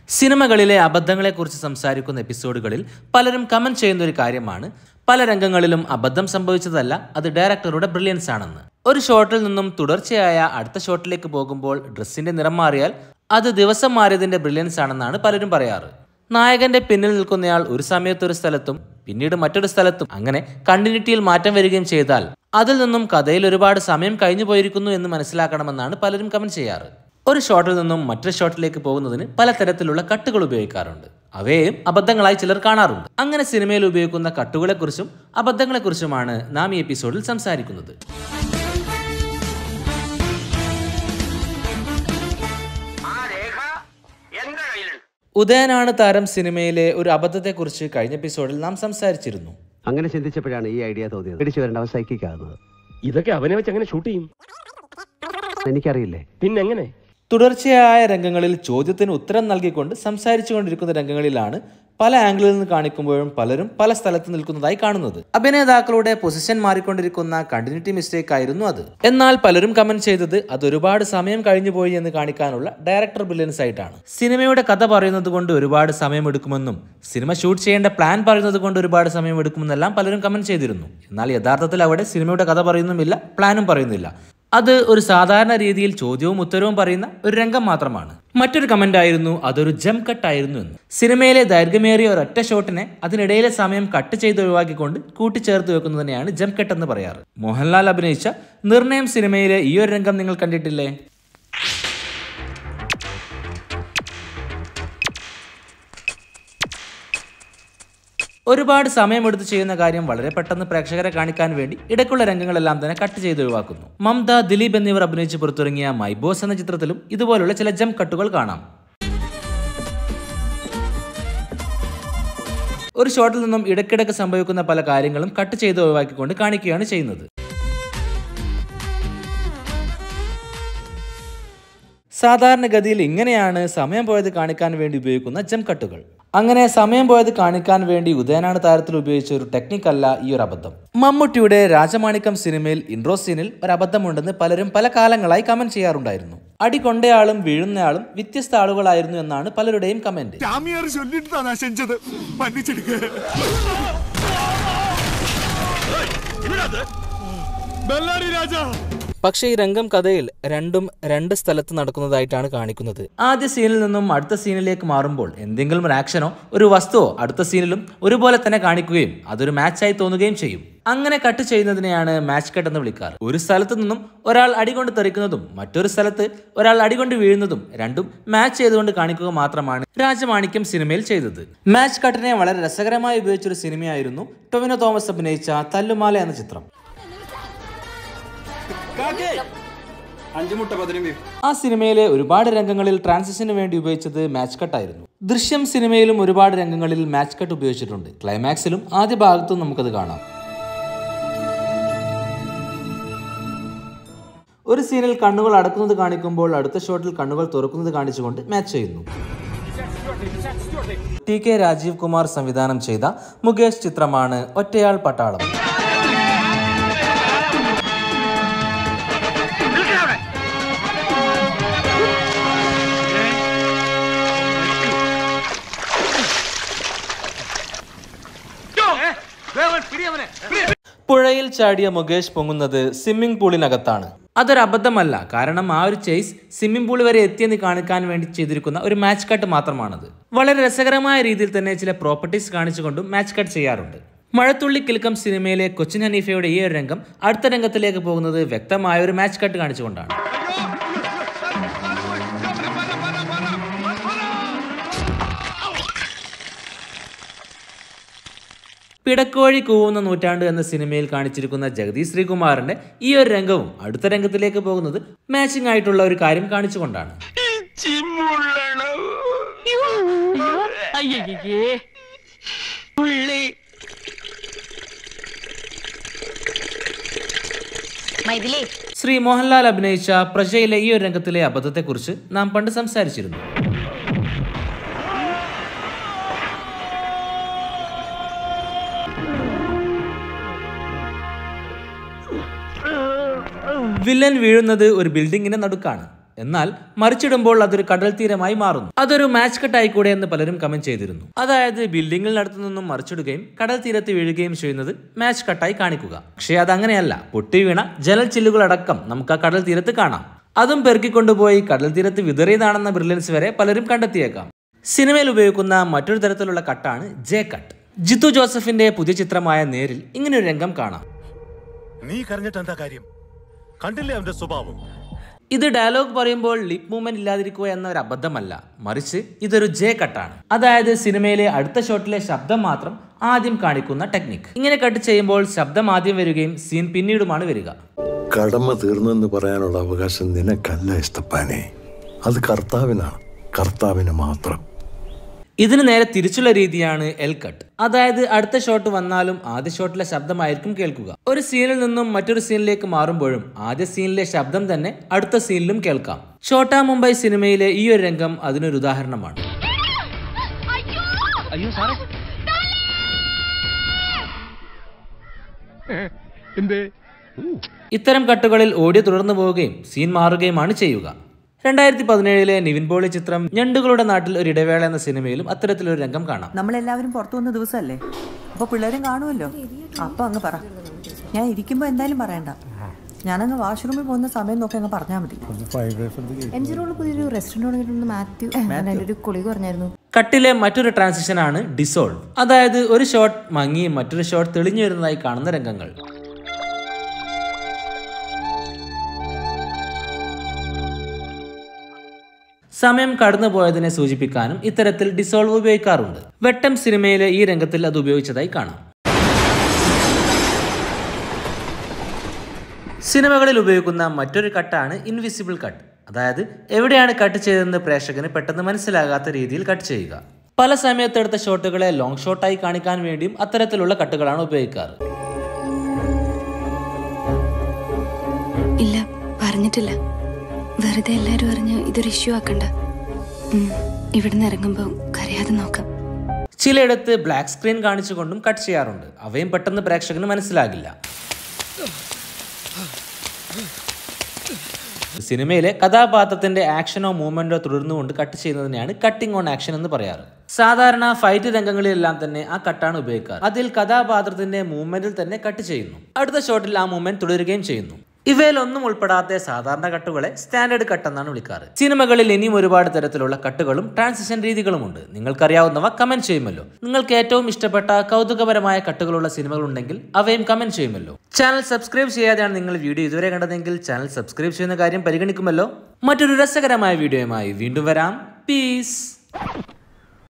സിനിമകളിലെ അബദ്ധങ്ങളെക്കുറിച്ച് സംസാരിക്കുന്ന എപ്പിസോഡുകളിൽ പലരും കമന്റ് ചെയ്യുന്ന ഒരു കാര്യമാണ് പല രംഗങ്ങളിലും അബദ്ധം സംഭവിച്ചതല്ല, അത് ഡയറക്ടറുടെ ബ്രില്യൻസ് ആണെന്ന്. ഒരു ഷോട്ടിൽ നിന്നും തുടർച്ചയായ അടുത്ത ഷോട്ടിലേക്ക് പോകുമ്പോൾ ഡ്രസ്സിന്റെ നിറം മാറിയാൽ അത് ദിവസം മാറിയതിന്റെ ബ്രില്യൻസ് ആണെന്നാണ് പലരും പറയാറ്. നായകന്റെ പിന്നിൽ നിൽക്കുന്നയാൾ ഒരു സമയത്ത് ഒരു സ്ഥലത്തും പിന്നീട് മറ്റൊരു സ്ഥലത്തും അങ്ങനെ കണ്ടിന്യൂറ്റിയിൽ മാറ്റം വരികയും ചെയ്താൽ അതിൽ നിന്നും കഥയിൽ ഒരുപാട് സമയം കഴിഞ്ഞു പോയിരിക്കുന്നു എന്ന് മനസ്സിലാക്കണമെന്നാണ് പലരും കമന്റ് ചെയ്യാറ്. ഒരു ഷോട്ടിൽ നിന്നും മറ്റൊരു ഷോട്ടിലേക്ക് പോകുന്നതിന് പലതരത്തിലുള്ള കട്ടുകൾ ഉപയോഗിക്കാറുണ്ട്. അവയെയും അബദ്ധങ്ങളായി ചിലർ കാണാറുണ്ട്. അങ്ങനെ സിനിമയിൽ ഉപയോഗിക്കുന്ന കട്ടുകളെക്കുറിച്ചും അബദ്ധങ്ങളെക്കുറിച്ചുമാണ് നാം ഈ എപ്പിസോഡിൽ സംസാരിക്കുന്നത്. ഉദയനാണ് താരം സിനിമയിലെ ഒരു അബദ്ധത്തെക്കുറിച്ച് കഴിഞ്ഞ എപ്പിസോഡിൽ നാം സംസാരിച്ചിരുന്നു. അങ്ങനെ ചിന്തിച്ചപ്പോഴാണ് ഈ ഐഡിയ തോന്നിയത്. പിടിച്ചു വരേണ്ട അവ സൈക്കിക്കാകുന്നത്. ഇതൊക്കെ അവനെ വെച്ച് അങ്ങനെ ഷൂട്ട് ചെയ്യും എനിക്കറിയില്ലേ. പിന്നെങ്ങനെ? തുടർച്ചയായ രംഗങ്ങളിൽ ചോദ്യത്തിന് ഉത്തരം നൽകിക്കൊണ്ട് സംസാരിച്ചുകൊണ്ടിരിക്കുന്ന രംഗങ്ങളിലാണ് പല ആംഗിളിൽ നിന്ന് കാണിക്കുമ്പോഴും പലരും പല സ്ഥലത്ത് നിൽക്കുന്നതായി കാണുന്നത്. അഭിനേതാക്കളുടെ പൊസിഷൻ മാറിക്കൊണ്ടിരിക്കുന്ന കണ്ടിന്യൂറ്റി മിസ്റ്റേക്ക് ആയിരുന്നു അത്. എന്നാൽ പലരും കമന്റ് ചെയ്തത് അത് ഒരുപാട് സമയം കഴിഞ്ഞു പോയി എന്ന് കാണിക്കാനുള്ള ഡയറക്ടർ ബ്രില്യൻസ് ആയിട്ടാണ്. സിനിമയുടെ കഥ പറയുന്നത് കൊണ്ട് ഒരുപാട് സമയമെടുക്കുമെന്നും സിനിമ ഷൂട്ട് ചെയ്യേണ്ട പ്ലാൻ പറയുന്നത് കൊണ്ട് ഒരുപാട് സമയമെടുക്കുമെന്നെല്ലാം പലരും കമന്റ് ചെയ്തിരുന്നു. എന്നാൽ യഥാർത്ഥത്തിൽ അവിടെ സിനിമയുടെ കഥ പറയുന്നുമില്ല, പ്ലാനും പറയുന്നില്ല. അത് ഒരു സാധാരണ രീതിയിൽ ചോദ്യവും ഉത്തരവും പറയുന്ന ഒരു രംഗം മാത്രമാണ്. മറ്റൊരു കമന്റ് ആയിരുന്നു അതൊരു ജം കട്ട് ആയിരുന്നു എന്ന്. സിനിമയിലെ ദൈർഘ്യമേറിയ ഒരൊറ്റ ഷോട്ടിനെ അതിനിടയിലെ സമയം കട്ട് ചെയ്ത് ഒഴിവാക്കിക്കൊണ്ട് കൂട്ടിച്ചേർത്ത് വെക്കുന്നതിനെയാണ് ജം കട്ട് എന്ന് പറയാറ്. മോഹൻലാൽ അഭിനയിച്ച നിർണയം സിനിമയിലെ ഈ ഒരു രംഗം നിങ്ങൾ കണ്ടിട്ടില്ലേ? ഒരുപാട് സമയമെടുത്ത് ചെയ്യുന്ന കാര്യം വളരെ പെട്ടെന്ന് പ്രേക്ഷകരെ കാണിക്കാൻ വേണ്ടി ഇടയ്ക്കുള്ള രംഗങ്ങളെല്ലാം തന്നെ കട്ട് ചെയ്ത് ഒഴിവാക്കുന്നു. മമത, ദിലീപ് എന്നിവർ അഭിനയിച്ച് പുറത്തിറങ്ങിയ മൈ ബോസ് എന്ന ചിത്രത്തിലും ഇതുപോലുള്ള ചില ജംപ് കട്ടുകൾ കാണാം. ഒരു ഷോട്ടിൽ നിന്നും ഇടയ്ക്കിടയ്ക്ക് സംഭവിക്കുന്ന പല കാര്യങ്ങളും കട്ട് ചെയ്ത് ഒഴിവാക്കിക്കൊണ്ട് കാണിക്കുകയാണ് ചെയ്യുന്നത്. സാധാരണഗതിയിൽ ഇങ്ങനെയാണ് സമയം പോയത് കാണിക്കാൻ വേണ്ടി ഉപയോഗിക്കുന്ന ജംപ് കട്ടുകൾ. അങ്ങനെ സമയം പോയത് കാണിക്കാൻ വേണ്ടി ഉദയനാണ് താരത്തിൽ ഉപയോഗിച്ച ഒരു ടെക്നിക്കല്ല ഈ ഒരു അബദ്ധം. മമ്മൂട്ടിയുടെ രാജമാണിക്യം സിനിമയിൽ ഇൻട്രോ സീനിൽ ഒരു അബദ്ധമുണ്ടെന്ന് പലരും പല കാലങ്ങളായി കമന്റ് ചെയ്യാറുണ്ടായിരുന്നു. അടി കൊണ്ടയാളും വീഴുന്നയാളും വ്യത്യസ്ത ആളുകളായിരുന്നു എന്നാണ് പലരുടെയും കമന്റ്. പക്ഷേ ഈ രംഗം കഥയിൽ രണ്ടും രണ്ട് സ്ഥലത്ത് നടക്കുന്നതായിട്ടാണ് കാണിക്കുന്നത്. ആദ്യ സീനിൽ നിന്നും അടുത്ത സീനിലേക്ക് മാറുമ്പോൾ എന്തെങ്കിലും ഒരു ആക്ഷനോ ഒരു വസ്തുവോ അടുത്ത സീനിലും ഒരുപോലെ തന്നെ കാണിക്കുകയും അതൊരു മാച്ചായി തോന്നുകയും ചെയ്യും. അങ്ങനെ കട്ട് ചെയ്യുന്നതിനെയാണ് മാച്ച് കട്ട് എന്ന് വിളിക്കാറ്. ഒരു സ്ഥലത്ത് നിന്നും ഒരാൾ അടികൊണ്ട് തെറിക്കുന്നതും മറ്റൊരു സ്ഥലത്ത് ഒരാൾ അടികൊണ്ട് വീഴുന്നതും രണ്ടും മാച്ച് ചെയ്തുകൊണ്ട് കാണിക്കുക മാത്രമാണ് രാജമാണിക്യം സിനിമയിൽ ചെയ്തത്. മാച്ച് കട്ടിനെ വളരെ രസകരമായി ഉപയോഗിച്ചൊരു സിനിമയായിരുന്നു ടൊവിനോ തോമസ് അഭിനയിച്ച തല്ലുമാല എന്ന ചിത്രം. ആ സിനിമയിലെ ഒരുപാട് രംഗങ്ങളിൽ ട്രാൻസിഷന് വേണ്ടി ഉപയോഗിച്ചത് മാച്ച് കട്ട് ആയിരുന്നു. ദൃശ്യം സിനിമയിലും ഒരുപാട് രംഗങ്ങളിൽ മാച്ച് കട്ട് ഉപയോഗിച്ചിട്ടുണ്ട്. ക്ലൈമാക്സിലും ആദ്യ ഭാഗത്തും നമുക്കത് കാണാം. ഒരു സീനിൽ കണ്ണുകൾ അടക്കുന്നത് കാണിക്കുമ്പോൾ അടുത്ത ഷോട്ടിൽ കണ്ണുകൾ തുറക്കുന്നത് കാണിച്ചുകൊണ്ട് മാച്ച് ചെയ്യുന്നു. ടി.കെ. രാജീവ് കുമാർ സംവിധാനം ചെയ്ത മുകേഷ് ചിത്രമാണ് ഒറ്റയാൾ പട്ടാളം. പുഴയിൽ ചാടിയ മുകേഷ് പൊങ്ങുന്നത് സ്വിമ്മിംഗ് പൂളിനകത്താണ്. അതൊരു അബദ്ധമല്ല, കാരണം ആ ഒരു ചേസ് സ്വിമ്മിംഗ് പൂൾ വരെ എത്തിയെന്ന് കാണിക്കാൻ വേണ്ടി ചെയ്തിരിക്കുന്ന ഒരു മാച്ച് കട്ട് മാത്രമാണത്. വളരെ രസകരമായ രീതിയിൽ തന്നെ ചില പ്രോപ്പർട്ടീസ് കാണിച്ചുകൊണ്ടും മാച്ച് കട്ട് ചെയ്യാറുണ്ട്. മഴത്തുള്ളി കിലുക്കം സിനിമയിലെ കൊച്ചിൻ ഹനീഫയുടെ ഈ ഒരു രംഗം അടുത്ത രംഗത്തിലേക്ക് പോകുന്നത് വ്യക്തമായ ഒരു മാച്ച് കട്ട് കാണിച്ചുകൊണ്ടാണ്. പിടക്കോഴി കൂവുന്ന നൂറ്റാണ്ട് എന്ന സിനിമയിൽ കാണിച്ചിരിക്കുന്ന ജഗതി ശ്രീകുമാറിന്റെ ഈ ഒരു രംഗവും അടുത്ത രംഗത്തിലേക്ക് പോകുന്നത് മാച്ചിങ് ആയിട്ടുള്ള ഒരു കാര്യം കാണിച്ചുകൊണ്ടാണ്. ശ്രീ മോഹൻലാൽ അഭിനയിച്ച പ്രജയിലെ ഈ ഒരു രംഗത്തിലെ അബദ്ധത്തെക്കുറിച്ച് നാം പണ്ട് സംസാരിച്ചിരുന്നു. വില്ലൻ വീഴുന്നത് ഒരു ബിൽഡിങ്ങിന്റെ നടുക്കാണ്. എന്നാൽ മറിച്ചിടുമ്പോൾ അതൊരു കടൽ തീരമായി മാറുന്നു. അതൊരു മാച്ച് കട്ട് ആയിക്കൂടെ എന്ന് പലരും കമന്റ് ചെയ്തിരുന്നു. അതായത് ബിൽഡിങ്ങിനടുത്തു നിന്നും മറിച്ചിടുകയും കടൽ തീരത്ത് വീഴുകയും ചെയ്യുന്നത് മാച്ച് കട്ടായി കാണിക്കുക. പക്ഷേ അതങ്ങനെയല്ല. പൊട്ടി വീണ ജനൽ ചില്ലുകളടക്കം നമുക്ക് ആ കടൽ തീരത്ത് കാണാം. അതും പെറുക്കിക്കൊണ്ടുപോയി കടൽ തീരത്ത് വിതറിയതാണെന്ന ബ്രില്യൻസ് വരെ പലരും കണ്ടെത്തിയേക്കാം. സിനിമയിൽ ഉപയോഗിക്കുന്ന മറ്റൊരു തരത്തിലുള്ള കട്ടാണ് ജെ കട്ട്. ജിത്തു ജോസഫിന്റെ പുതിയ ചിത്രമായ നേരിൽ ഇങ്ങനൊരു രംഗം കാണാം. നീ കരഞ്ഞിട്ട് എന്താ കാര്യം? കണ്ടില്ലേ അവന്റെ സ്വഭാവം? ഇത് ഡയലോഗ് പറയുമ്പോൾ ലിപ് മൂവ്മെന്റ് ഇല്ലാതിരിക്കുക എന്ന ഒരു അബദ്ധമല്ല, മറിച്ച് ഇതൊരു ജെ കട്ടാണ്. അതായത് സിനിമയിലെ അടുത്ത ഷോട്ടിലെ ശബ്ദം മാത്രം ആദ്യം കാണിക്കുന്ന ടെക്നിക്. ഇങ്ങനെ കട്ട് ചെയ്യുമ്പോൾ ശബ്ദം ആദ്യം വരികയും സീൻ പിന്നീടുമാണ് വരിക. കടമ തീർന്നെന്ന് പറയാനുള്ള അവകാശം നിനക്കല്ല ഇസ്തപ്പാനെ, അത് കർത്താവിനാണ്, കർത്താവിന് മാത്രം. ഇതിന് നേരെ തിരിച്ചുള്ള രീതിയാണ് എൽ കട്ട്. അതായത് അടുത്ത ഷോട്ട് വന്നാലും ആദ്യ ഷോട്ടിലെ ശബ്ദമായിരിക്കും കേൾക്കുക. ഒരു സീനിൽ നിന്നും മറ്റൊരു സീനിലേക്ക് മാറുമ്പോഴും ആദ്യ സീനിലെ ശബ്ദം തന്നെ അടുത്ത സീനിലും കേൾക്കാം. ഛോട്ടാ മുംബൈ സിനിമയിലെ ഈ ഒരു രംഗം അതിനൊരു ഉദാഹരണമാണ്. ഇത്തരം കട്ടുകളിൽ ഓഡിയോ തുടർന്നു പോവുകയും സീൻ മാറുകയുമാണ് ചെയ്യുക. 2017 നിവിൻ പോളി ചിത്രം ഞണ്ടുകളുടെ നാട്ടിൽ ഒരു ഇടവേള എന്ന സിനിമയിലും അത്തരത്തിലൊരു രംഗം കാണാം. നമ്മളെല്ലാവരും പുറത്തു വന്ന ദിവസമല്ലേ, അപ്പൊ പിള്ളേരും കാണുമല്ലോ. അപ്പൊ അങ്ങ് പറ, ഞാൻ ഇരിക്കുമ്പോ എന്തായാലും പറയണ്ട. ഞാനങ്ങ് വാഷ്റൂമിൽ പോകുന്ന സമയം നോക്കി അങ്ങ് പറഞ്ഞാൽ മതി. പുതിയൊരു റെസ്റ്റോറന്റ് മാത്യു ഒരു കൊളീഗ് പറഞ്ഞായിരുന്നു. കട്ടിലെ മറ്റൊരു ട്രാൻസിഷൻ ആണ് ഡിസോൾവ്. അതായത് ഒരു ഷോട്ട് മങ്ങി മറ്റൊരു ഷോട്ട് തെളിഞ്ഞു വരുന്നതായി കാണുന്ന രംഗങ്ങൾ. സമയം കടന്നുപോയതിനെ സൂചിപ്പിക്കാനും ഇത്തരത്തിൽ ഡിസോൾവ് ഉപയോഗിക്കാറുണ്ട്. വെട്ടം സിനിമയിലെ ഈ രംഗത്തിൽ അത് ഉപയോഗിച്ചതായി കാണാം. സിനിമകളിൽ ഉപയോഗിക്കുന്ന മറ്റൊരു കട്ടാണ് ഇൻവിസിബിൾ കട്ട്. അതായത് എവിടെയാണ് കട്ട് ചെയ്തതെന്ന് പ്രേക്ഷകന് പെട്ടെന്ന് മനസ്സിലാകാത്ത രീതിയിൽ കട്ട് ചെയ്യുക. പല സമയത്തെടുത്ത ഷോട്ടുകളെ ലോങ് ഷോട്ടായി കാണിക്കാൻ വേണ്ടിയും അത്തരത്തിലുള്ള കട്ടുകളാണ് ഉപയോഗിക്കാറ്. ഇല്ല, പറഞ്ഞിട്ടില്ല. വെറുതെ എല്ലാരും അറിഞ്ഞ് ഇതൊരു ഇഷ്യൂ ആക്കണ്ട. ഇവിടുന്ന് ഇറങ്ങുമ്പോ കരയാതെ നോക്കാം. ചിലയിടത്ത് ബ്ലാക്ക് സ്ക്രീൻ കാണിച്ചുകൊണ്ടും കട്ട് ചെയ്യാറുണ്ട്. അവയും പെട്ടെന്ന് പ്രേക്ഷകന് മനസ്സിലാകില്ല. സിനിമയിലെ കഥാപാത്രത്തിന്റെ ആക്ഷനോ മൂവ്മെന്റോ തുടർന്നുകൊണ്ട് കട്ട് ചെയ്യുന്നതിനെയാണ് കട്ടിംഗ് ഓൺ ആക്ഷൻ എന്ന് പറയാറ്. സാധാരണ ഫൈറ്റ് രംഗങ്ങളിലെല്ലാം തന്നെ ആ കട്ടാണ് ഉപയോഗിക്കാറ്. അതിൽ കഥാപാത്രത്തിന്റെ മൂവ്മെന്റിൽ തന്നെ കട്ട് ചെയ്യുന്നു. അടുത്ത ഷോട്ടിൽ ആ മൂവ്മെന്റ് തുടരുകയും ചെയ്യുന്നു. ഇവയിലൊന്നും ഉൾപ്പെടാത്ത സാധാരണ കട്ടുകളെ സ്റ്റാൻഡേർഡ് കട്ട് എന്നാണ് വിളിക്കാറ്. സിനിമകളിൽ ഇനിയും ഒരുപാട് തരത്തിലുള്ള കട്ടുകളും ട്രാൻസിഷൻ രീതികളുമുണ്ട്. നിങ്ങൾക്കറിയാവുന്നവ കമന്റ് ചെയ്യുമല്ലോ. നിങ്ങൾക്ക് ഏറ്റവും ഇഷ്ടപ്പെട്ട കൗതുകപരമായ കട്ടുകളുള്ള സിനിമകൾ ഉണ്ടെങ്കിൽ അവയും കമന്റ് ചെയ്യുമല്ലോ. ചാനൽ സബ്സ്ക്രൈബ് ചെയ്യാതെയാണ് നിങ്ങൾ വീഡിയോ ഇതുവരെ കണ്ടതെങ്കിൽ ചാനൽ സബ്സ്ക്രൈബ് ചെയ്യുന്ന കാര്യം പരിഗണിക്കുമല്ലോ. മറ്റൊരു രസകരമായ വീഡിയോയുമായി വീണ്ടും വരാം. പീസ്.